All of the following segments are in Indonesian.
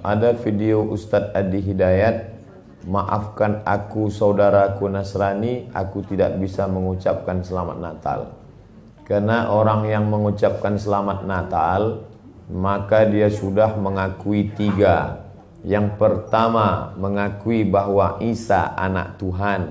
Ada video Ustadz Adi Hidayat, maafkan aku saudaraku Nasrani, aku tidak bisa mengucapkan selamat Natal. Karena orang yang mengucapkan selamat Natal, maka dia sudah mengakui tiga. Yang pertama, mengakui bahwa Isa anak Tuhan.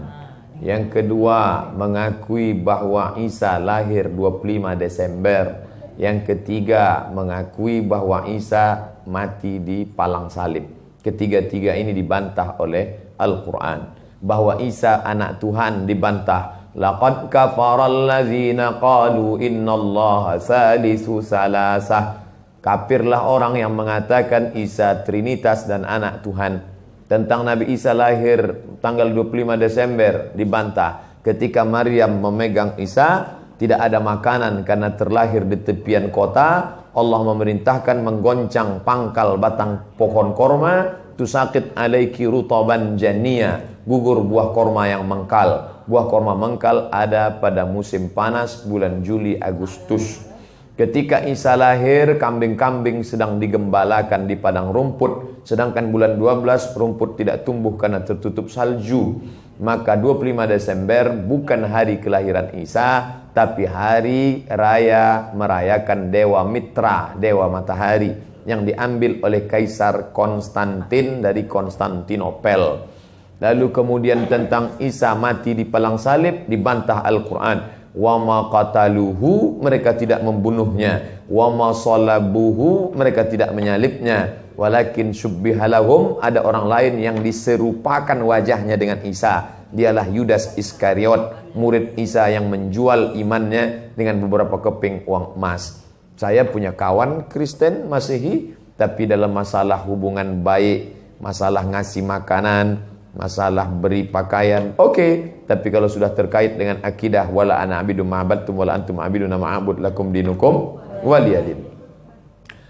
Yang kedua, mengakui bahwa Isa lahir 25 Desember. Yang ketiga, mengakui bahwa Isa mati di palang salib. Ketiga-tiga ini dibantah oleh Al-Quran. Bahwa Isa anak Tuhan dibantah. Laqad kafaral ladzina qalu innallaha salisu salasah. Kafirlah orang yang mengatakan Isa Trinitas dan anak Tuhan. Tentang Nabi Isa lahir tanggal 25 Desember dibantah. Ketika Maryam memegang Isa, tidak ada makanan karena terlahir di tepian kota. Allah memerintahkan menggoncang pangkal batang pohon korma. Tusakit alaiki rutaban jania, gugur buah korma yang mengkal. Buah korma mengkal ada pada musim panas bulan Juli Agustus. Ketika Isa lahir, kambing-kambing sedang digembalakan di padang rumput. Sedangkan bulan 12 rumput tidak tumbuh karena tertutup salju. Maka 25 Desember bukan hari kelahiran Isa, tapi hari raya merayakan Dewa Mitra, Dewa Matahari, yang diambil oleh Kaisar Konstantin dari Konstantinopel. Lalu kemudian tentang Isa mati di palang salib dibantah Al-Quran. Wa ma qataluhu, mereka tidak membunuhnya. Wa ma salabuhu, mereka tidak menyalibnya. Walakin syubbihalahum, ada orang lain yang diserupakan wajahnya dengan Isa. Dialah Yudas Iskariot, murid Isa yang menjual imannya dengan beberapa keping uang emas. Saya punya kawan Kristen Masehi, tapi dalam masalah hubungan baik, masalah ngasih makanan, masalah beri pakaian, oke. Tapi kalau sudah terkait dengan akidah, wala ana abidu ma'abadtum wala antum abiduna ma'abud lakum dinukum waliyadin.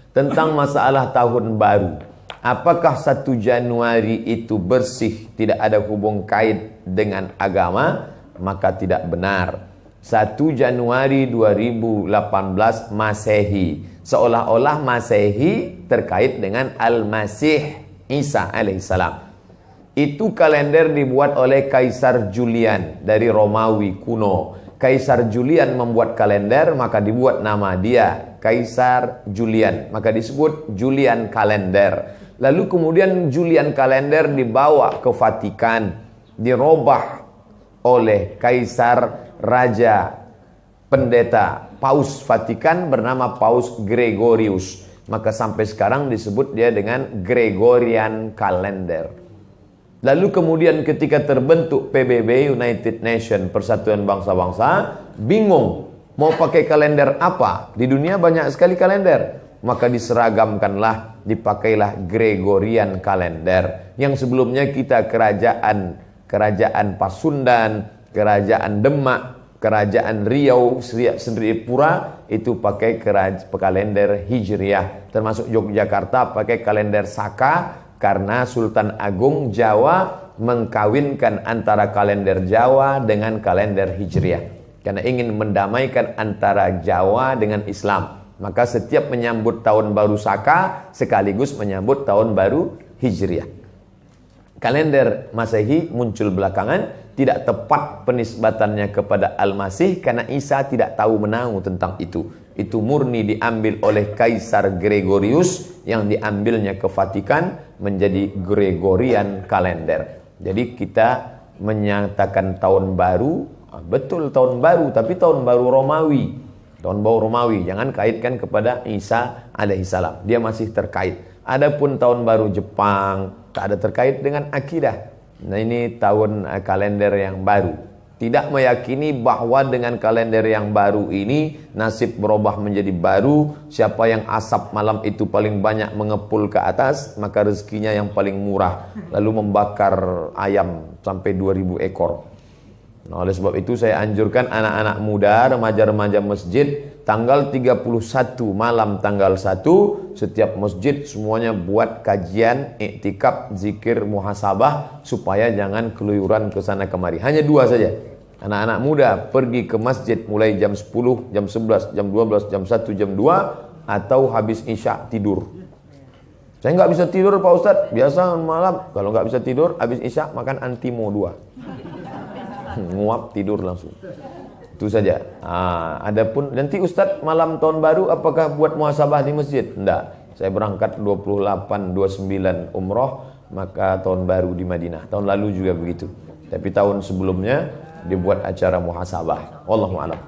Tentang masalah tahun baru, apakah 1 Januari itu bersih, tidak ada hubung kait dengan agama? Maka tidak benar. 1 Januari 2018 Masehi, seolah-olah Masehi terkait dengan Al-Masih Isa alaihissalam. Itu kalender dibuat oleh Kaisar Julian dari Romawi kuno. Kaisar Julian membuat kalender, maka dibuat nama dia Kaisar Julian, maka disebut Julian kalender. Lalu kemudian Julian kalender dibawa ke Vatikan, dirobah oleh Kaisar Raja Pendeta Paus Vatikan bernama Paus Gregorius. Maka sampai sekarang disebut dia dengan Gregorian kalender. Lalu kemudian ketika terbentuk PBB, United Nation, Persatuan Bangsa-Bangsa, bingung mau pakai kalender apa? Di dunia banyak sekali kalender. Maka diseragamkanlah, dipakailah Gregorian kalender. Yang sebelumnya kita kerajaan Pasundan, kerajaan Demak, kerajaan Riau, Sendripura itu pakai kalender Hijriah. Termasuk Yogyakarta pakai kalender Saka, karena Sultan Agung Jawa mengkawinkan antara kalender Jawa dengan kalender Hijriah. Karena ingin mendamaikan antara Jawa dengan Islam. Maka setiap menyambut tahun baru Saka sekaligus menyambut tahun baru Hijriah. Kalender Masehi muncul belakangan, tidak tepat penisbatannya kepada Al-Masih karena Isa tidak tahu menahu tentang itu. Itu murni diambil oleh Kaisar Gregorius yang diambilnya ke Vatikan menjadi Gregorian kalender. Jadi kita menyatakan tahun baru, betul tahun baru, tapi tahun baru Romawi. Tahun baru Romawi, jangan kaitkan kepada Isa alaihissalam. Dia masih terkait. Adapun tahun baru Jepang, tak ada terkait dengan akidah. Nah ini tahun kalender yang baru. Tidak meyakini bahwa dengan kalender yang baru ini nasib berubah menjadi baru. Siapa yang asap malam itu paling banyak mengepul ke atas, maka rezekinya yang paling murah. Lalu membakar ayam sampai 2000 ekor. Nah, oleh sebab itu saya anjurkan anak-anak muda, remaja-remaja masjid, tanggal 31 malam tanggal 1 setiap masjid semuanya buat kajian, iktikaf, zikir, muhasabah supaya jangan keluyuran ke sana kemari. Hanya 2 saja. Anak-anak muda pergi ke masjid mulai jam 10, jam 11, jam 12, jam 1, jam 2 atau habis isya tidur. Saya nggak bisa tidur Pak Ustadz. Biasa malam kalau nggak bisa tidur, habis isya makan Antimo 2. Nguap tidur langsung. Itu saja. Adapun nanti Ustadz malam tahun baru apakah buat muhasabah di masjid? Enggak. Saya berangkat 28, 29 umroh, maka tahun baru di Madinah. Tahun lalu juga begitu. Tapi tahun sebelumnya dibuat acara muhasabah. Wallahu a'lam.